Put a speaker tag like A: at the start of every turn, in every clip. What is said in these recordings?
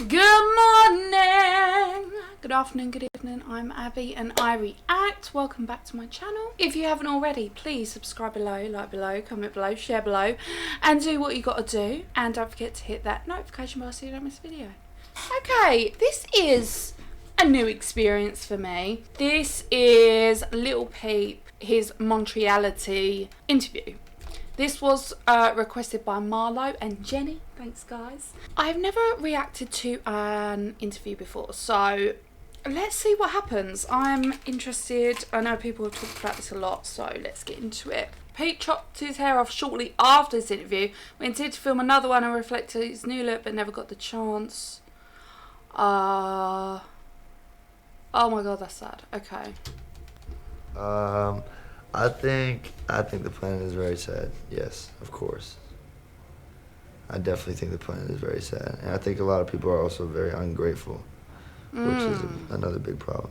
A: Good morning, good afternoon, good evening. I'm Abby and I react. Welcome back to my channel. If you haven't already, please subscribe below, like below, comment below, share below, and do what you gotta do. And don't forget to hit that notification bell so you don't miss a video. Okay, this is a new experience for me. This is Lil Peep, his Montreality interview. This was requested by Marlo and Jenny. Thanks, guys. I've never reacted to an interview before, so let's see what happens. I'm interested. I know people have talked about this a lot, so let's get into it. Pete chopped his hair off shortly after this interview. We intended to film another one and reflect his new look, but never got the chance. Oh my god, that's sad. Okay.
B: I think the planet is very sad. Yes, of course. I definitely think the planet is very sad, and I think a lot of people are also very ungrateful, which is another big problem.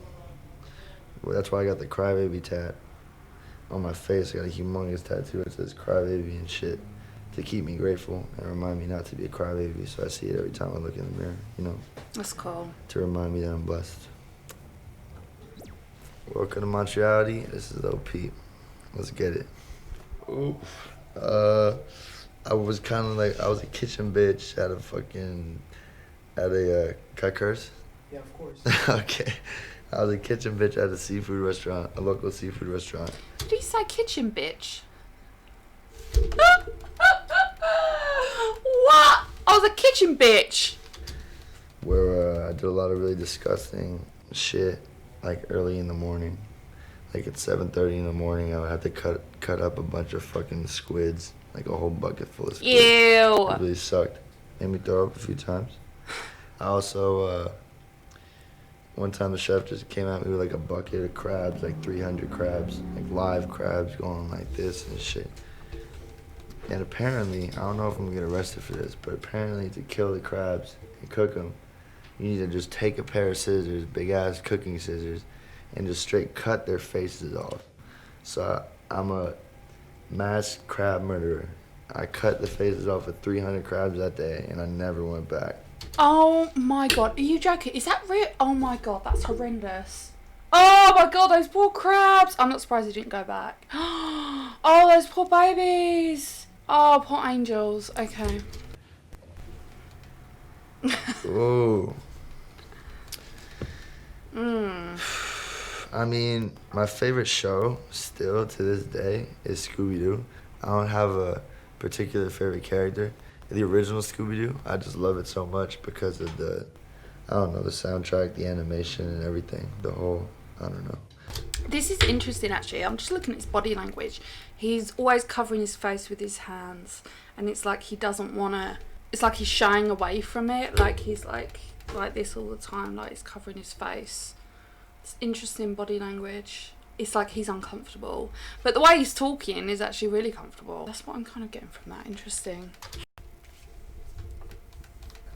B: Well, that's why I got the Crybaby tat on my face. I got a humongous tattoo that says Crybaby and shit to keep me grateful and remind me not to be a crybaby. So I see it every time I look in the mirror. You know. That's cool. To remind me that I'm blessed. Welcome to Montreality. This is Lil Peep. Let's get it. Ooh. I was kind of like, I was a kitchen bitch at a can I curse?
C: Yeah, of course.
B: Okay. I was a kitchen bitch at a seafood restaurant, a local seafood restaurant.
A: Did you say kitchen bitch? What? I was a kitchen bitch.
B: Where I did a lot of really disgusting shit, like early in the morning. Like at 7:30 in the morning, I would have to cut up a bunch of fucking squids, like a whole bucket full of squids.
A: Ew.
B: It really sucked. Made me throw up a few times. I also, one time the chef just came at me with like a bucket of crabs, like 300 crabs, like live crabs going like this and shit. And apparently, I don't know if I'm gonna get arrested for this, but apparently to kill the crabs and cook them, you need to just take a pair of scissors, big ass cooking scissors, and just straight cut their faces off. So I'm a mass crab murderer. I cut the faces off of 300 crabs that day, and I never went back.
A: Oh my god, are you joking? Is that real? Oh my god, that's horrendous. Oh my god, those poor crabs. I'm not surprised he didn't go back. Oh, those poor babies. Oh, poor angels. Okay.
B: Ooh. I mean, my favorite show still to this day is Scooby-Doo. I don't have a particular favorite character. The original Scooby-Doo, I just love it so much because of the soundtrack, the animation and everything. The whole, I don't know.
A: This is interesting, actually. I'm just looking at his body language. He's always covering his face with his hands, and it's like he doesn't want to, it's like he's shying away from it. Like he's like this all the time, like he's covering his face. It's interesting body language. It's like he's uncomfortable, but the way he's talking is actually really comfortable. That's what I'm kind of getting from that. Interesting.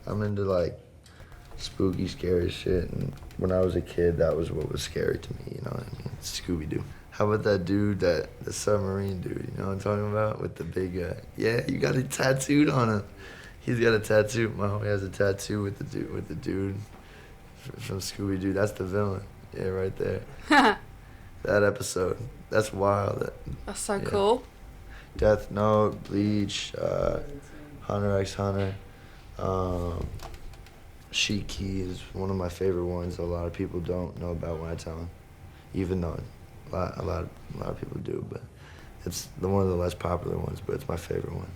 B: I'm into like spooky, scary shit, and when I was a kid, that was what was scary to me, you know what I mean? Scooby-Doo. How about that dude, the submarine dude, you know what I'm talking about? With the big, yeah, you got it tattooed on him. He's got a tattoo. My homie has a tattoo with the dude from Scooby-Doo. That's the villain. Yeah, right there. That episode. That's wild.
A: That's so cool.
B: Death Note, Bleach, Hunter x Hunter. Shiki is one of my favorite ones. A lot of people don't know about when I tell them, even though a lot of people do. But it's one of the less popular ones. But it's my favorite one.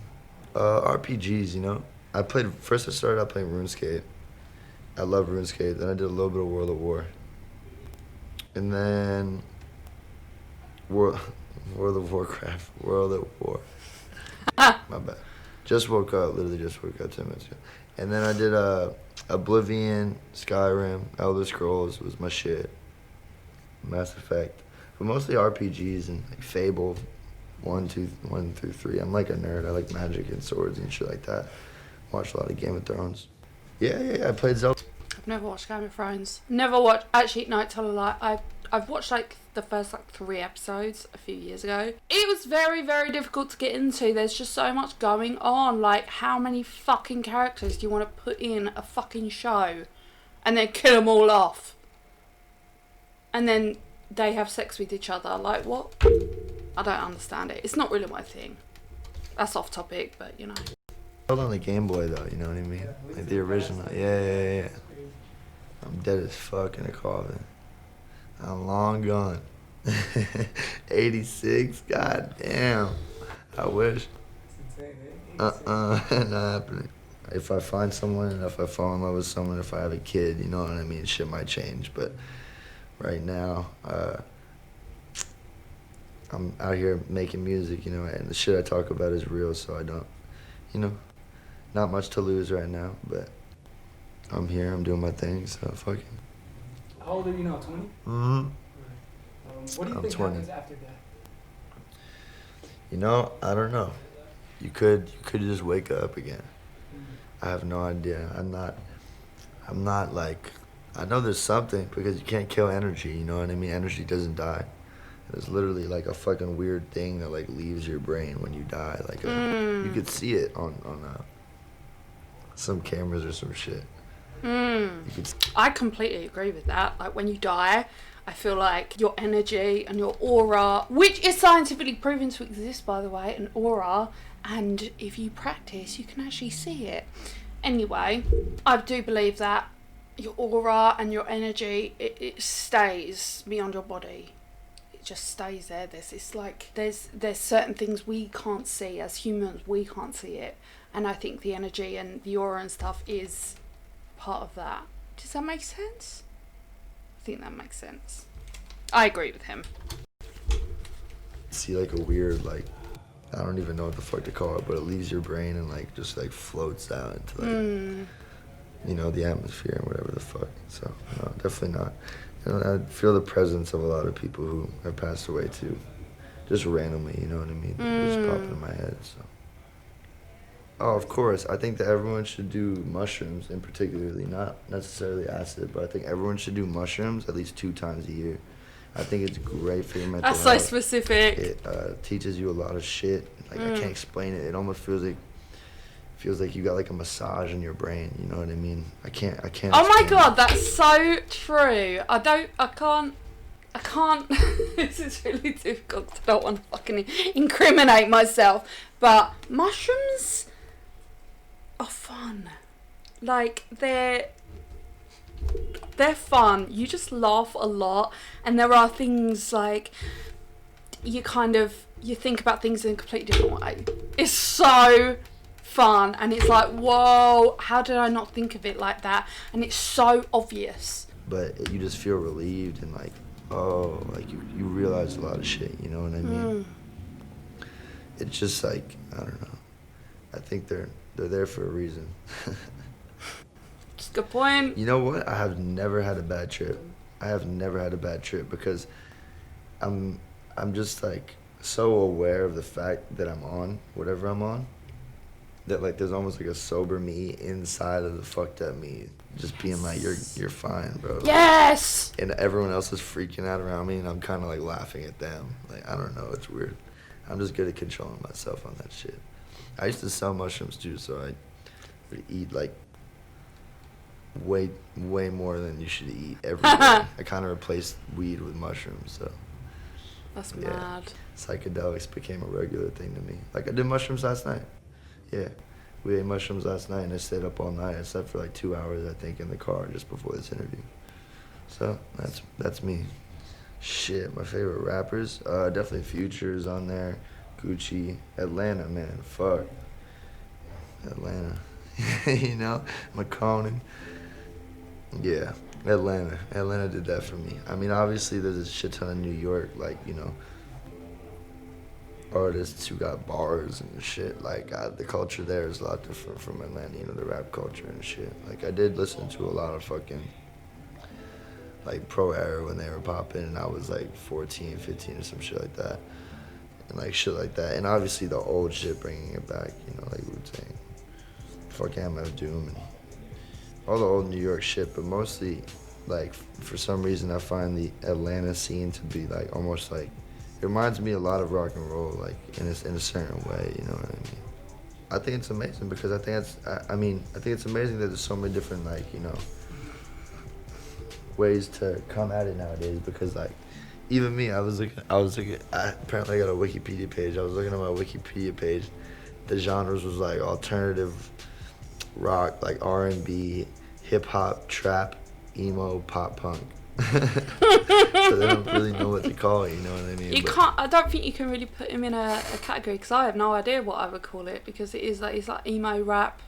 B: RPGs, you know. I started out playing RuneScape. I love RuneScape. Then I did a little bit of World of War. And then World of Warcraft. World of War. My bad. Just woke up. Literally just woke up 10 minutes ago. And then I did Oblivion, Skyrim, Elder Scrolls was my shit. Mass Effect. But mostly RPGs and like Fable 1 through 3. I'm like a nerd. I like magic and swords and shit like that. Watched a lot of Game of Thrones. Yeah, I played Zelda.
A: I've never watched Game of Thrones. Never watched. Actually, no, tell a lie. I've watched like the first like 3 episodes a few years ago. It was very, very difficult to get into. There's just so much going on. Like, how many fucking characters do you want to put in a fucking show and then kill them all off? And then they have sex with each other. Like, what? I don't understand it. It's not really my thing. That's off topic, but you know.
B: Held on the Game Boy though, you know what I mean? Like the original. Yeah. I'm dead as fuck in a coffin. I'm long gone. 86, goddamn. I wish. Not happening. If I find someone, and if I fall in love with someone, if I have a kid, you know what I mean, shit might change. But right now, I'm out here making music, you know, and the shit I talk about is real, so I don't, you know, not much to lose right now, but I'm here, I'm doing my thing, so fuck it.
C: How old are you now, 20?
B: Mm-hmm.
C: What do you think
B: 20.
C: happens after that?
B: You know, I don't know. You could just wake up again. I have no idea. I'm not like, I know there's something, because you can't kill energy, you know what I mean? Energy doesn't die. It's literally like a fucking weird thing that like leaves your brain when you die. Like you could see it on some cameras or some shit.
A: I completely agree with that. Like, when you die, I feel like your energy and your aura, which is scientifically proven to exist, by the way, an aura, and if you practice, you can actually see it. Anyway, I do believe that your aura and your energy, it stays beyond your body. It just stays there. There's certain things we can't see as humans. We can't see it, and I think the energy and the aura and stuff is part of that. Does that make sense? I think that makes sense. I agree with him.
B: See like a weird, like, I don't even know what the fuck to call it, but it leaves your brain and like just like floats out into like you know, the atmosphere and whatever the fuck. So no, definitely not. You know, I feel the presence of a lot of people who have passed away too, just randomly, you know what I mean? Just popping in my head. So. Oh, of course. I think that everyone should do mushrooms, in particularly, not necessarily acid, but I think everyone should do mushrooms at least 2 times a year. I think it's great for your mental health.
A: That's so specific.
B: It teaches you a lot of shit. Like, I can't explain it. It almost feels like you got like a massage in your brain. You know what I mean? I can't.
A: Oh my god, that's so true. I can't. This is really difficult 'cause I don't want to fucking incriminate myself. But mushrooms are fun. Like, they're fun. You just laugh a lot, and there are things like you think about things in a completely different way. It's so fun, and it's like, whoa, how did I not think of it like that? And it's so obvious.
B: But you just feel relieved and like, oh, like you realize a lot of shit, you know what I mean? It's just like, I don't know. I think they're there for a reason.
A: That's a good point.
B: You know what? I have never had a bad trip. Because I'm just like so aware of the fact that I'm on whatever I'm on, that like there's almost like a sober me inside of the fucked up me, just being like, you're fine, bro.
A: Yes.
B: And everyone else is freaking out around me, and I'm kind of like laughing at them. Like, I don't know, it's weird. I'm just good at controlling myself on that shit. I used to sell mushrooms too, so I would eat like way more than you should eat every day. I kind of replaced weed with mushrooms, so.
A: That's
B: yeah.
A: mad.
B: Psychedelics became a regular thing to me. Like, I did mushrooms last night. Yeah. We ate mushrooms last night, and I stayed up all night. I slept for like 2 hours, I think, in the car just before this interview. So, that's me. Shit, my favorite rappers? Definitely Future's on there. Gucci. Atlanta, man. Fuck. Atlanta. You know? McConan. Yeah. Atlanta did that for me. I mean, obviously, there's a shit ton of New York, like, you know, artists who got bars and shit. Like, the culture there is a lot different from Atlanta, you know, the rap culture and shit. Like, I did listen to a lot of fucking, like, Pro Era when they were popping, and I was, like, 14, 15 or some shit like that. And, like, shit like that. And obviously the old shit, bringing it back, you know, like Wu-Tang. Fuck MF Doom and all the old New York shit, but mostly like, for some reason, I find the Atlanta scene to be, like, almost, like, it reminds me a lot of rock and roll, like, in a certain way, you know what I mean? I think it's amazing because I think it's amazing that there's so many different, like, you know, ways to come at it nowadays because, like, even me, apparently I got a Wikipedia page. I was looking at my Wikipedia page. The genres was, like, alternative rock, like R&B, hip-hop, trap, emo, pop-punk. So they don't really know what to call it, you know what I mean?
A: I don't think you can really put him in a category because I have no idea what I would call it because it's like emo, rap.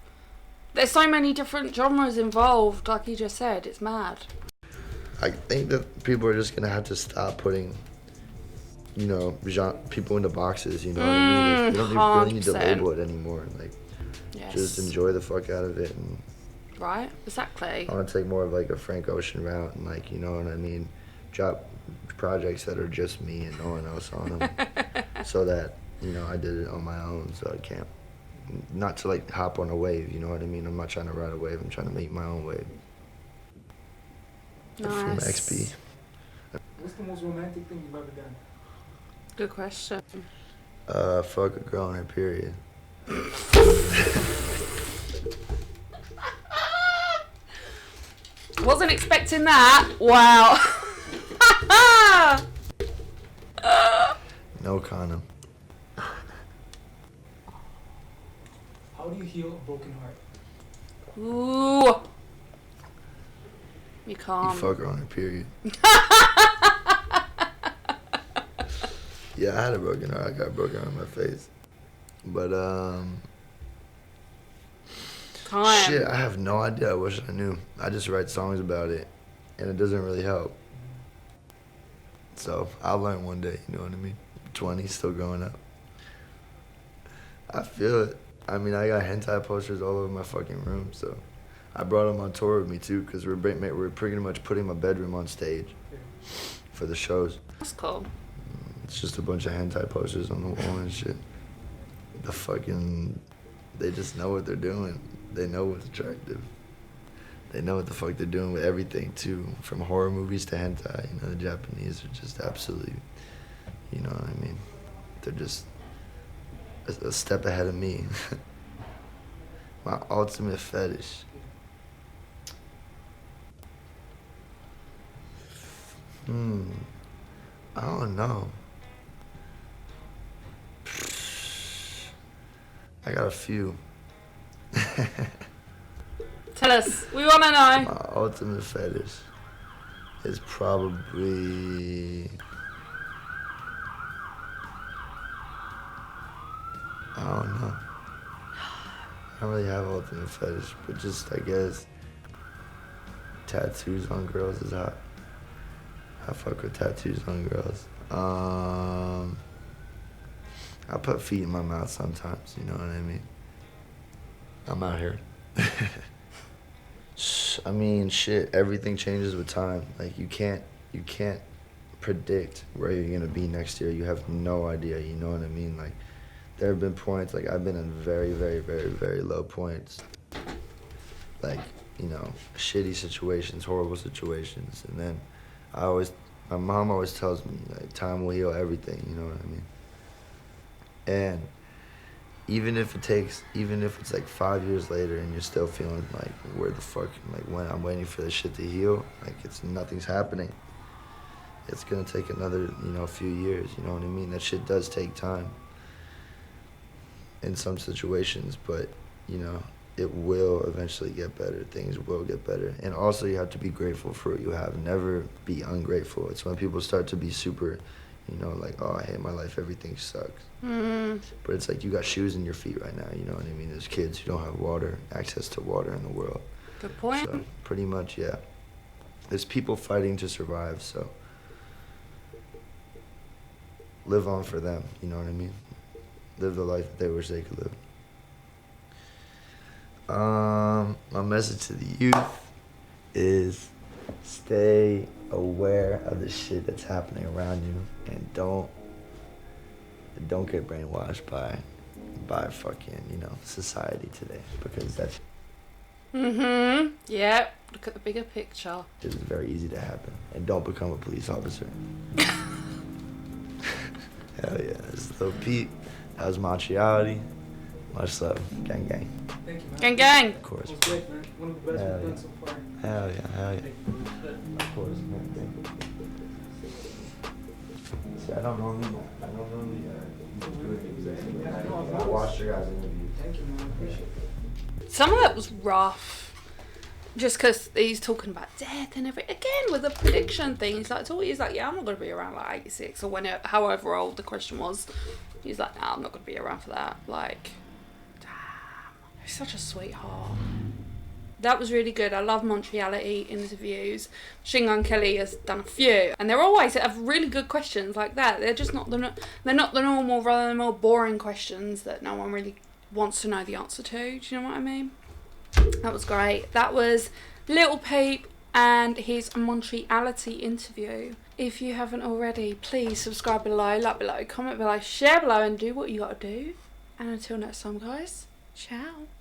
A: There's so many different genres involved, like you just said. It's mad.
B: I think that people are just going to have to stop putting, you know, people into boxes, you know what I mean? You don't really need to label it anymore. Like, just enjoy the fuck out of it. And
A: right, exactly.
B: I want to take more of, like, a Frank Ocean route and, like, you know what I mean? Drop projects that are just me and no one else on them. So that, you know, I did it on my own, so I can't, not to, like, hop on a wave, you know what I mean? I'm not trying to ride a wave, I'm trying to make my own wave.
A: Nice.
B: From XP.
C: What's the most romantic thing you've ever done?
A: Good question.
B: Fuck a girl on her period.
A: Wasn't expecting that. Wow.
B: No condom.
C: How do you heal a broken heart?
A: Ooh. You can't.
B: You fuck her on her period. Yeah, I had a broken heart. I got broken on my face. But, shit, I have no idea. I wish I knew. I just write songs about it, and it doesn't really help. So, I'll learn one day, you know what I mean? 20, still growing up. I feel it. I mean, I got hentai posters all over my fucking room, so I brought them on tour with me, too, because we're pretty much putting my bedroom on stage for the shows.
A: That's cool.
B: It's just a bunch of hentai posters on the wall and shit. They just know what they're doing. They know what's attractive. They know what the fuck they're doing with everything, too. From horror movies to hentai, you know, the Japanese are just absolutely, you know what I mean? They're just a step ahead of me. My ultimate fetish. I don't know. I got a few.
A: Tell us. We want to know.
B: My ultimate fetish is probably, I don't know. I don't really have ultimate fetish, but just, I guess, tattoos on girls is hot. I fuck with tattoos on girls. I put feet in my mouth sometimes, you know what I mean? I'm out here. I mean, shit, everything changes with time. Like, you can't predict where you're gonna be next year. You have no idea, you know what I mean? Like, there have been points, like, I've been in very, very, very, very low points. Like, you know, shitty situations, horrible situations. And then my mom always tells me, like, time will heal everything, you know what I mean? And even if it's like 5 years later and you're still feeling like, where the fuck, like, when I'm waiting for this shit to heal, like, nothing's happening. It's gonna take another, you know, few years, you know what I mean? That shit does take time in some situations, but, you know, it will eventually get better. Things will get better. And also, you have to be grateful for what you have. Never be ungrateful. It's when people start to be super, you know, like, oh, I hate my life, everything sucks. But it's like, you got shoes in your feet right now, you know what I mean? There's kids who don't have access to water in the world.
A: Good point.
B: So, pretty much, yeah. There's people fighting to survive, so live on for them, you know what I mean? Live the life that they wish they could live. My message to the youth is stay aware of the shit that's happening around you, and don't get brainwashed by fucking, you know, society today, because
A: Yep. Look at the bigger picture.
B: It's very easy to happen. And don't become a police officer. Hell yeah. This is Lil Peep. That was Montreality. Much love. Gang, gang.
C: Thank you, man.
A: Gang, gang.
B: Of course.
C: It was great, man. One of the best
B: Hell
C: we've
B: yeah.
C: done so far.
B: Hell yeah, hell yeah.
C: Thank you.
B: Of course, man. Thank you. See, I don't normally do it. I watched your guys' interview.
C: Thank you, man. I appreciate it.
A: Some of it was rough. Just because he's talking about death and everything. Again, with the prediction thing, he's like, yeah, I'm not going to be around like 86 or however old the question was. He's like, nah, I'm not going to be around for that. Like, damn. He's such a sweetheart. That was really good. I love Montreality interviews. Machine Gun Kelly has done a few, and they're always have really good questions like that. They're just not they're not the normal, rather more boring questions that no one really wants to know the answer to. Do you know what I mean? That was great. That was Lil Peep and his Montreality interview. If you haven't already, please subscribe below, like below, comment below, share below, and do what you gotta do. And until next time, guys, ciao.